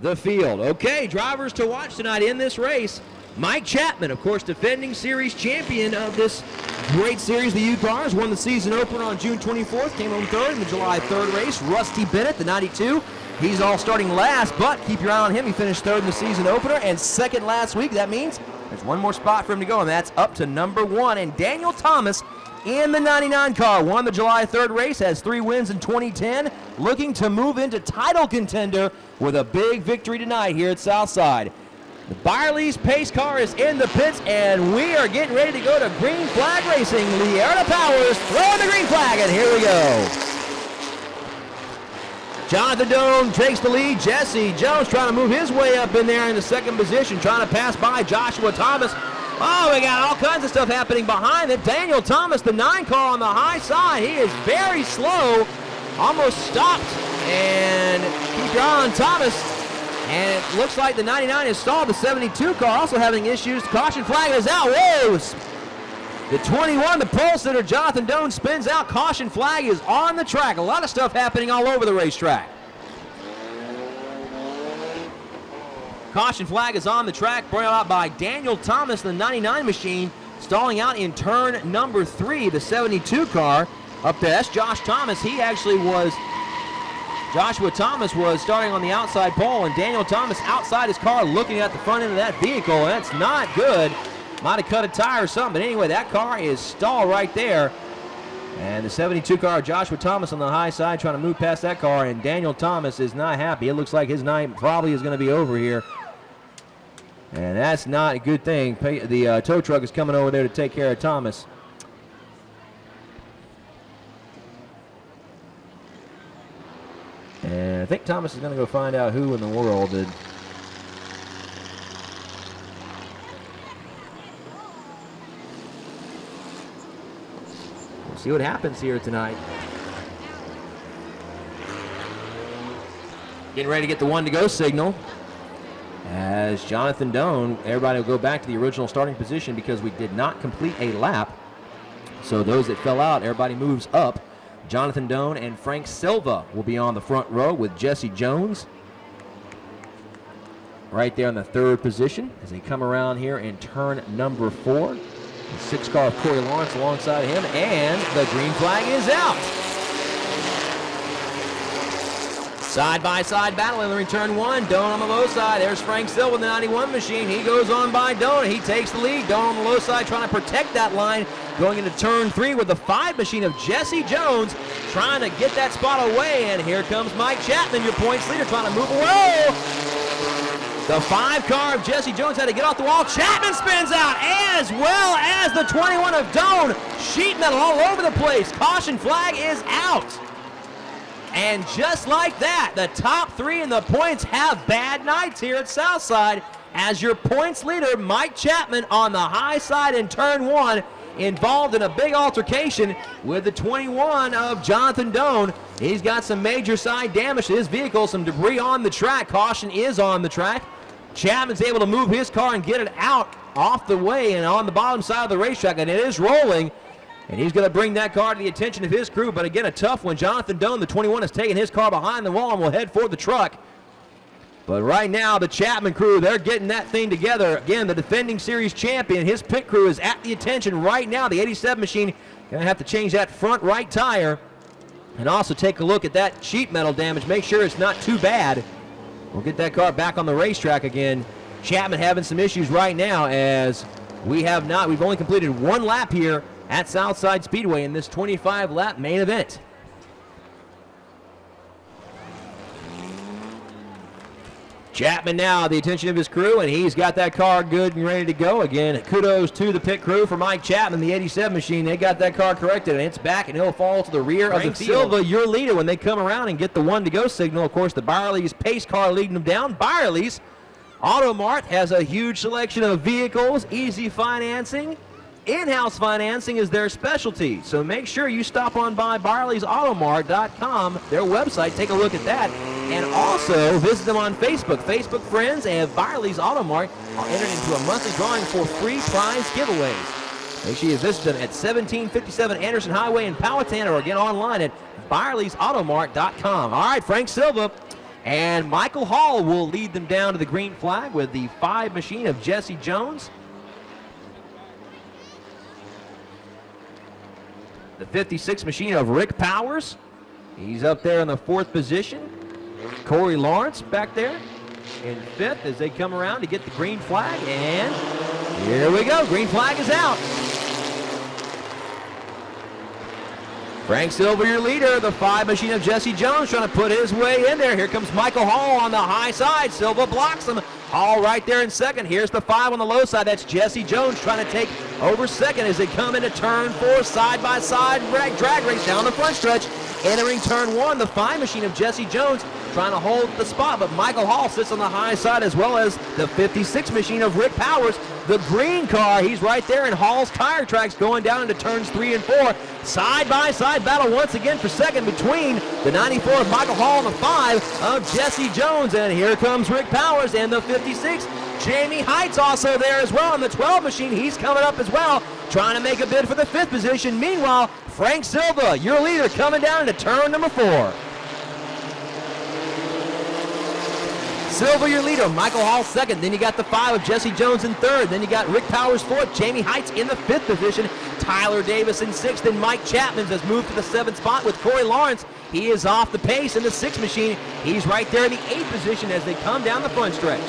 the field. Okay, drivers to watch tonight in this race. Mike Chapman, of course, defending series champion of this great series, the UCARs, won the season opener on June 24th, came home third in the July 3rd race. Rusty Bennett, the 92, he's all starting last, but keep your eye on him. He finished third in the season opener and second last week. That means there's one more spot for him to go, and that's up to number 1. And Daniel Thomas in the 99 car won the July 3rd race, has 3 wins in 2010, looking to move into title contender with a big victory tonight here at Southside. The Byerly's pace car is in the pits, and we are getting ready to go to green flag racing. Learna Powers throwing the green flag, and here we go. Jonathan Doan takes the lead. Jesse Jones trying to move his way up in there in the second position, trying to pass by Joshua Thomas. Oh, we got all kinds of stuff happening behind it. Daniel Thomas, the 9 car on the high side. He is very slow, almost stopped. And keep your eye on Thomas. And it looks like the 99 is stalled. The 72 car also having issues. Caution flag is out. Whoa! The 21, the pole sitter, Jonathan Doan, spins out. Caution flag is on the track. A lot of stuff happening all over the racetrack. Caution flag is on the track, brought out by Daniel Thomas, the 99 machine, stalling out in turn number 3, the 72 car. Up there, that's Josh Thomas. Joshua Thomas was starting on the outside pole, and Daniel Thomas outside his car looking at the front end of that vehicle. That's not good. Might have cut a tire or something, but anyway, that car is stalled right there. And the 72 car, Joshua Thomas on the high side trying to move past that car, and Daniel Thomas is not happy. It looks like his night probably is going to be over here. And that's not a good thing. The tow truck is coming over there to take care of Thomas. And I think Thomas is going to go find out who in the world did. We'll see what happens here tonight. Getting ready to get the 1-to-go signal. As Jonathan Doan, everybody will go back to the original starting position because we did not complete a lap. So those that fell out, everybody moves up. Jonathan Doan and Frank Silva will be on the front row with Jesse Jones right there in the 3rd position as they come around here in turn number 4. The 6 car of Corey Lawrence alongside him, and the green flag is out. Side-by-side battle in the return 1. Doan on the low side. There's Frank Silva in the 91 machine. He goes on by Doan. He takes the lead. Doan on the low side trying to protect that line. Going into turn 3 with the 5 machine of Jesse Jones trying to get that spot away. And here comes Mike Chapman, your points leader, trying to move away. The 5 car of Jesse Jones had to get off the wall. Chapman spins out, as well as the 21 of Doan. Sheet metal all over the place. Caution flag is out. And just like that, the top 3 in the points have bad nights here at Southside, as your points leader, Mike Chapman, on the high side in turn 1, involved in a big altercation with the 21 of Jonathan Doan. He's got some major side damage to his vehicle, some debris on the track. Caution is on the track. Chapman's able to move his car and get it out off the way and on the bottom side of the racetrack, and it is rolling. And he's going to bring that car to the attention of his crew. But again, a tough one. Jonathan Doan, the 21, has taken his car behind the wall and will head for the truck. But right now, the Chapman crew, they're getting that thing together. Again, the defending series champion, his pit crew is at the attention right now. The 87 machine going to have to change that front right tire. And also take a look at that sheet metal damage. Make sure it's not too bad. We'll get that car back on the racetrack again. Chapman having some issues right now, as we've only completed 1 lap here at Southside Speedway in this 25-lap main event. Chapman now the attention of his crew, and he's got that car good and ready to go. Again, kudos to the pit crew for Mike Chapman, the 87 machine. They got that car corrected, and it's back, and he'll fall to the rear of the field. Silva, your leader, when they come around and get the 1-to-go signal. Of course, the Byerly's pace car leading them down. Byerly's Auto Mart has a huge selection of vehicles, easy financing. In-house financing is their specialty, so make sure you stop on by Byerly'sAutomart.com, their website. Take a look at that, and also visit them on Facebook. Facebook friends and Byerly's Auto Mart are entered into a monthly drawing for free prize giveaways. Make sure you visit them at 1757 Anderson Highway in Powhatan, or again online at Byerly'sAutomart.com. All right, Frank Silva And Michael Hall will lead them down to the green flag with the 5 machine of Jesse Jones. The 56 machine of Rick Powers. He's up there in the 4th position. Corey Lawrence back there in 5th as they come around to get the green flag. And here we go. Green flag is out. Frank Silva, your leader. The 5 machine of Jesse Jones trying to put his way in there. Here comes Michael Hall on the high side. Silva blocks him. Hall right there in 2nd. Here's the 5 on the low side. That's Jesse Jones trying to take over 2nd as they come into turn 4. Side-by-side drag race down the front stretch. Entering turn 1, the 5 machine of Jesse Jones trying to hold the spot, but Michael Hall sits on the high side as well as the 56 machine of Rick Powers. The green car, he's right there in Hall's tire tracks going down into turns 3 and 4. Side-by-side battle once again for 2nd between the 94 of Michael Hall and the 5 of Jesse Jones. And here comes Rick Powers and the 56. Jamie Heights also there as well in the 12 machine. He's coming up as well, trying to make a bid for the 5th position. Meanwhile, Frank Silva, your leader, coming down into turn number 4. Silva, your leader. Michael Hall 2nd. Then you got the 5 of Jesse Jones in 3rd. Then you got Rick Powers 4th. Jamie Heights in the 5th position. Tyler Davis in 6th. And Mike Chapman has moved to the 7th spot with Corey Lawrence. He is off the pace in the 6th machine. He's right there in the 8th position as they come down the front stretch.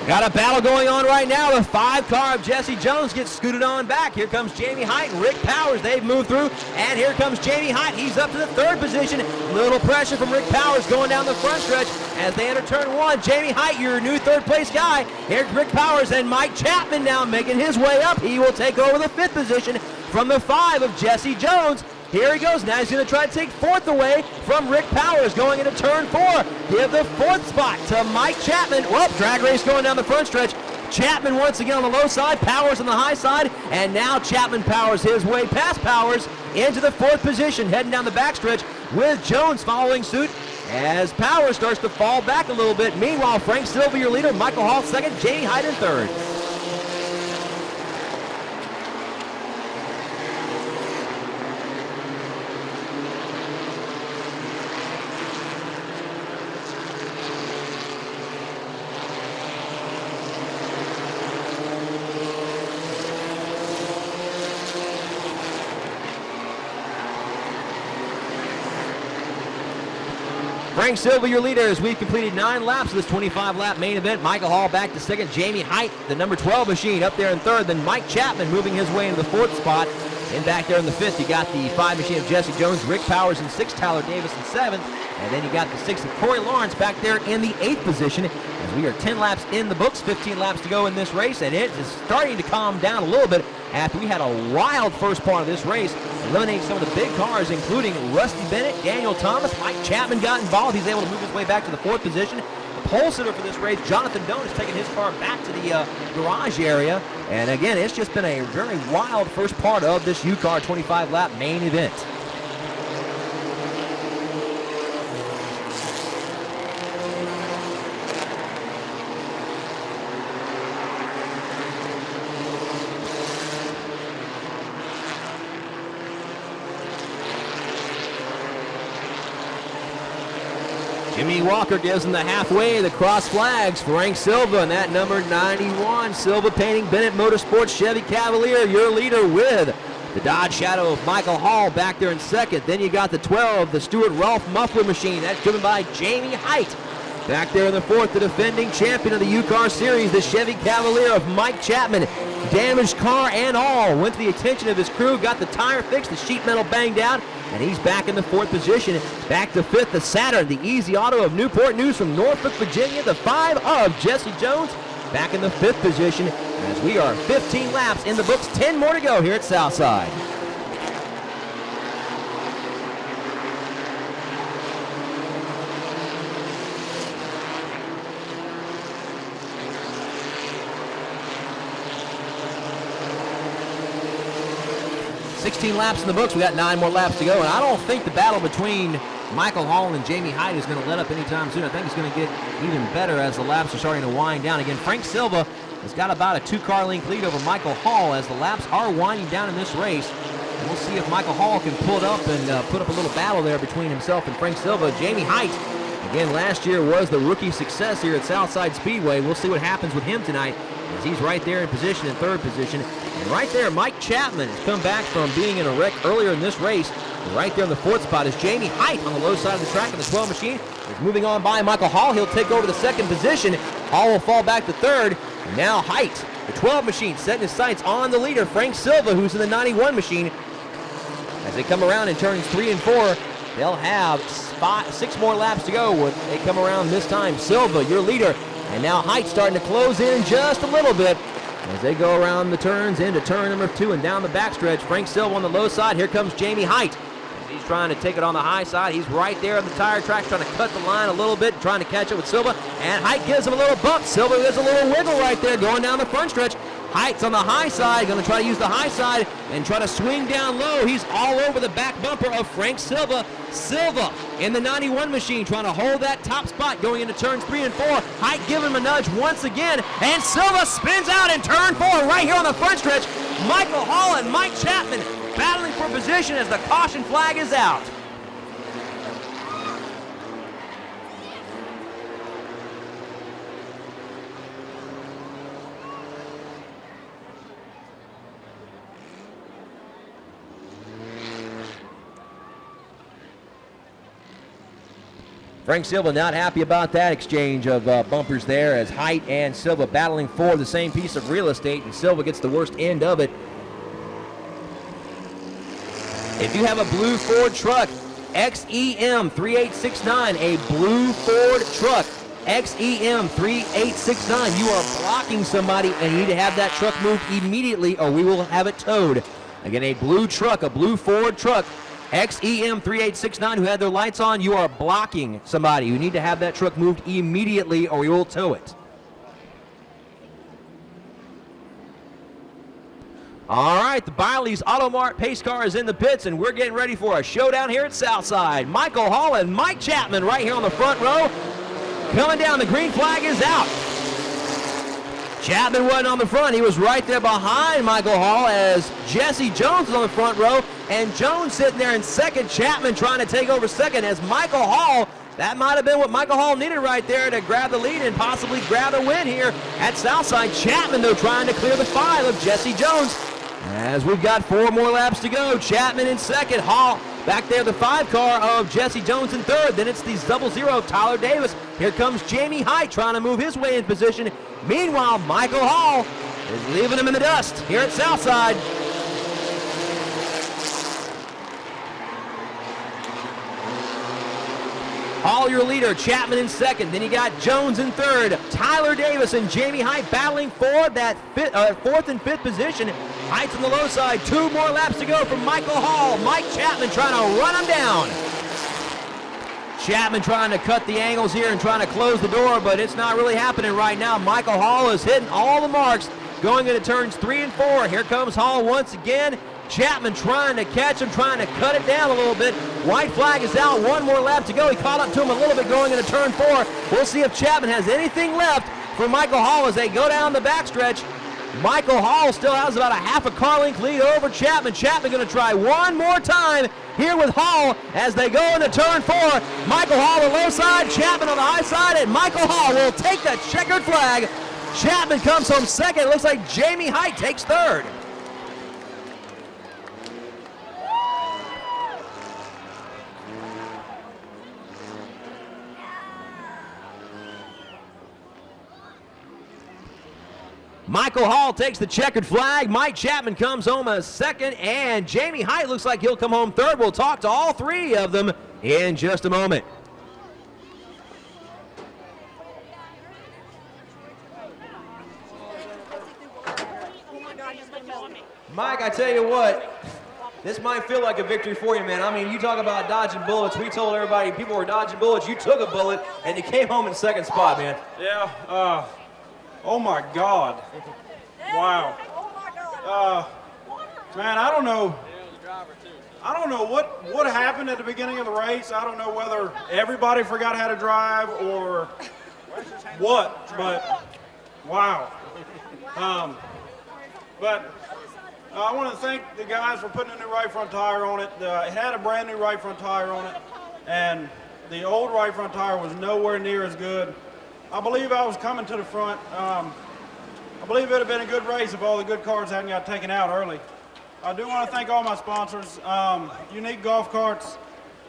Got a battle going on right now. The 5 car of Jesse Jones gets scooted on back. Here comes Jamie Height and Rick Powers. They've moved through. And here comes Jamie Height. He's up to the 3rd position. Little pressure from Rick Powers going down the front stretch as they enter turn 1. Jamie Height, your new 3rd place guy. Here's Rick Powers and Mike Chapman now making his way up. He will take over the 5th position from the 5 of Jesse Jones. Here he goes. Now he's going to try to take 4th away from Rick Powers going into turn 4. Give the 4th spot to Mike Chapman. Whoop, drag race going down the front stretch. Chapman once again on the low side, Powers on the high side, and now Chapman powers his way past Powers into the 4th position, heading down the backstretch with Jones following suit as Powers starts to fall back a little bit. Meanwhile, Frank Silva, your leader, Michael Hall 2nd, Jamie Height in 3rd. Frank Silva, your leader, as we've completed 9 laps of this 25-lap main event. Michael Hall back to 2nd. Jamie Height, the number 12 machine, up there in 3rd. Then Mike Chapman moving his way into the 4th spot. And back there in the 5th, you got the 5 machine of Jesse Jones, Rick Powers in 6th, Tyler Davis in 7th. And then you got the 6th of Corey Lawrence back there in the 8th position. As we are 10 laps in the books, 15 laps to go in this race. And it is starting to calm down a little bit after we had a wild first part of this race, eliminating some of the big cars, including Rusty Bennett, Daniel Thomas. Mike Chapman got involved. He's able to move his way back to the 4th position. The pole sitter for this race, Jonathan Doan, is taking his car back to the garage area. And again, it's just been a very wild first part of this UCAR 25-lap main event. Jimmy Walker gives him the halfway, the cross flags. Frank Silva and that number 91. Silva painting Bennett Motorsports Chevy Cavalier, your leader with the Dodge Shadow of Michael Hall back there in 2nd. Then you got the 12, the Stuart Rolfe Muffler Machine. That's driven by Jamie Height. Back there in the 4th, the defending champion of the UCAR Series, the Chevy Cavalier of Mike Chapman. Damaged car and all. Went to the attention of his crew, got the tire fixed, the sheet metal banged out, and he's back in the 4th position. Back to 5th, the Saturn, the Easy Auto of Newport News from Norfolk, Virginia. The 5 of Jesse Jones back in the 5th position as we are 15 laps in the books, 10 more to go here at Southside. Laps in the books. We got 9 more laps to go, and I don't think the battle between Michael Hall and Jamie Height is going to let up anytime soon. I think it's going to get even better as the laps are starting to wind down. Again, Frank Silva has got about a 2-car length lead over Michael Hall as the laps are winding down in this race. And we'll see if Michael Hall can pull it up and put up a little battle there between himself and Frank Silva. Jamie Height, again, last year was the rookie success here at Southside Speedway. We'll see what happens with him tonight as he's right there in position, in third position. And right there, Mike Chapman has come back from being in a wreck earlier in this race. And right there in the 4th spot is Jamie Height on the low side of the track in the 12 machine. He's moving on by Michael Hall. He'll take over the 2nd position. Hall will fall back to 3rd. And now Height, the 12 machine, setting his sights on the leader, Frank Silva, who's in the 91 machine. As they come around in turns 3 and 4, they'll have 6 more laps to go when they come around this time. Silva, your leader. And now Height starting to close in just a little bit as they go around the turns into turn number 2 and down the backstretch. Frank Silva on the low side. Here comes Jamie Height. As he's trying to take it on the high side. He's right there on the tire track trying to cut the line a little bit, trying to catch up with Silva. And Height gives him a little bump. Silva gives a little wiggle right there going down the front stretch. Height's on the high side, going to try to use the high side and try to swing down low. He's all over the back bumper of Frank Silva. Silva in the 91 machine trying to hold that top spot going into turns 3 and 4. Height giving him a nudge once again, and Silva spins out in turn 4 right here on the front stretch. Michael Hall and Mike Chapman battling for position as the caution flag is out. Frank Silva not happy about that exchange of bumpers there as Height and Silva battling for the same piece of real estate, and Silva gets the worst end of it. If you have a blue Ford truck, XEM 3869, a blue Ford truck, XEM 3869, you are blocking somebody and you need to have that truck moved immediately or we will have it towed. Again, a blue truck, a blue Ford truck, XEM 3869 who had their lights on, you are blocking somebody. You need to have that truck moved immediately or we will tow it. All right, the Biley's Auto Mart pace car is in the pits, and we're getting ready for a showdown here at Southside. Michael Hall and Mike Chapman right here on the front row. Coming down, the green flag is out. Chapman wasn't on the front. He was right there behind Michael Hall as Jesse Jones is on the front row, and Jones sitting there in second. Chapman trying to take over second as Michael Hall. That might have been what Michael Hall needed right there to grab the lead and possibly grab a win here at Southside. Chapman, though, trying to clear the file of Jesse Jones. As we've got 4 more laps to go, Chapman in second, Hall back there, the 5 car of Jesse Jones in third. Then it's the 00 Tyler Davis. Here comes Jamie Height trying to move his way in position. Meanwhile, Michael Hall is leaving him in the dust here at Southside. Hall, your leader, Chapman in second. Then you got Jones in third. Tyler Davis and Jamie Height battling for that 4th and 5th position. Height's on the low side. 2 more laps to go from Michael Hall. Mike Chapman trying to run him down. Chapman trying to cut the angles here and trying to close the door, but it's not really happening right now. Michael Hall is hitting all the marks going into turns 3 and 4. Here comes Hall once again. Chapman trying to catch him, trying to cut it down a little bit. White flag is out. 1 more lap to go. He caught up to him a little bit going into turn 4. We'll see if Chapman has anything left for Michael Hall as they go down the backstretch. Michael Hall still has about a half a car length lead over Chapman. Chapman going to try one more time here with Hall as they go into turn 4. Michael Hall on the low side, Chapman on the high side, and Michael Hall will take that checkered flag. Chapman comes home second. It looks like Jamie Height takes third. Michael Hall takes the checkered flag. Mike Chapman comes home a second, and Jamie Height looks like he'll come home third. We'll talk to all 3 of them in just a moment. Mike, I tell you what, this might feel like a victory for you, man. I mean, you talk about dodging bullets. We told everybody people were dodging bullets. You took a bullet, and you came home in second spot, man. Yeah, oh my God. Wow. Man, I don't know what happened at the beginning of the race. I don't know whether everybody forgot how to drive or what, but wow. But I want to thank the guys for putting a new right front tire on it. It had a brand new right front tire on it, and the old right front tire was nowhere near as good. I believe I was coming to the front. I believe it would have been a good race if all the good cars hadn't got taken out early. I do want to thank all my sponsors, Unique Golf Carts,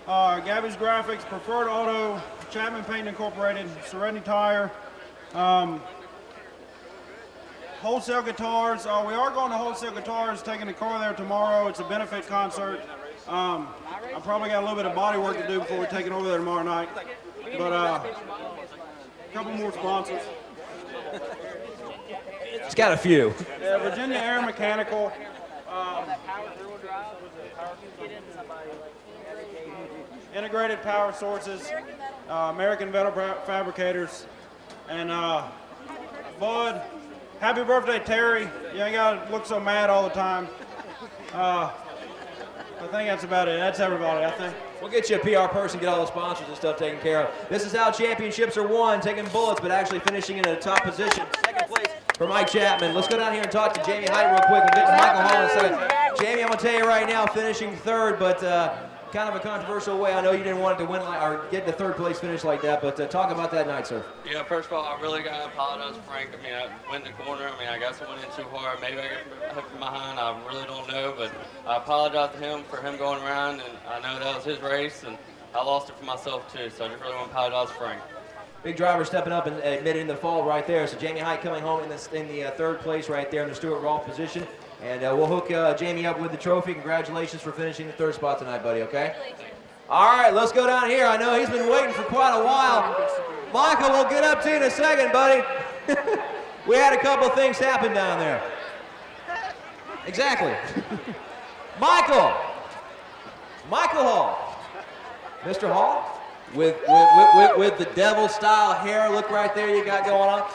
Gabby's Graphics, Preferred Auto, Chapman Paint Incorporated, Serenity Tire, Wholesale Guitars. We are going to Wholesale Guitars, taking the car there tomorrow. It's a benefit concert. I probably got a little bit of body work to do before we take it over there tomorrow night. But a couple more sponsors. It's got a few. Yeah, Virginia Air Mechanical. Integrated Power Sources, American Metal Fabricators, and Bud. Happy birthday, Terry. You ain't got to look so mad all the time. I think that's about it. That's everybody, I think. We'll get you a PR person, get all the sponsors and stuff taken care of. This is how championships are won, taking bullets, but actually finishing in a top position. Second place for Mike Chapman. Let's go down here and talk to Jamie Height real quick. We'll get to Michael Hall in a second. Jamie, I'm going to tell you right now, finishing third, but kind of a controversial way. I know you didn't want it to win or get the third place finish like that, but talk about that night, sir. Yeah, first of all, I really got to apologize to Frank. I mean, I went in the corner. I mean, I guess I went in too hard. Maybe I got hit from behind. I really don't know, but I apologize to him for him going around, and I know that was his race, and I lost it for myself too, so I just really want to apologize to Frank. Big driver stepping up and admitting the fall right there. So Jamie Height coming home in the third place right there in the Stuart Rolfe position. And we'll hook Jamie up with the trophy. Congratulations for finishing the third spot tonight, buddy, okay? All right, let's go down here. I know he's been waiting for quite a while. Michael, we'll get up to you in a second, buddy. We had a couple things happen down there. Exactly. Michael Hall. Mr. Hall, with the devil-style hair, look right there you got going on.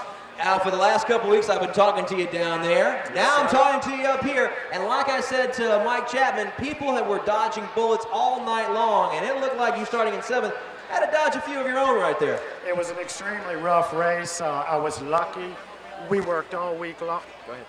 For the last couple weeks, I've been talking to you down there. Now I'm talking to you up here. And like I said to Mike Chapman, people that were dodging bullets all night long, and it looked like you starting in seventh had to dodge a few of your own right there. It was an extremely rough race. I was lucky. We worked all week long.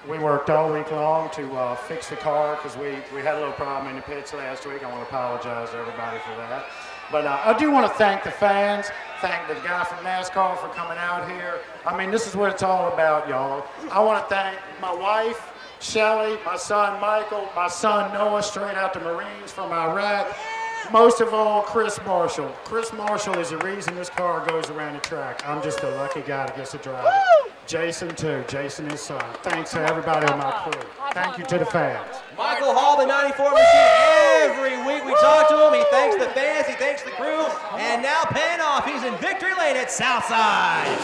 We worked all week long to fix the car because we had a little problem in the pits last week. I want to apologize to everybody for that. But I do want to thank the fans, thank the guy from NASCAR for coming out here. I mean, this is what it's all about, y'all. I want to thank my wife, Shelly, my son, Michael, my son, Noah, straight out the Marines from Iraq. Most of all, Chris Marshall. Chris Marshall is the reason this car goes around the track. I'm just a lucky guy that gets to drive it. Jason, too. Jason, his son. Thanks to everybody on my crew. Thank you to the fans. Michael Hall, the 94 machine. Every week we talk to him. He thanks the fans. He thanks the crew. And now paying off. He's in victory lane at Southside.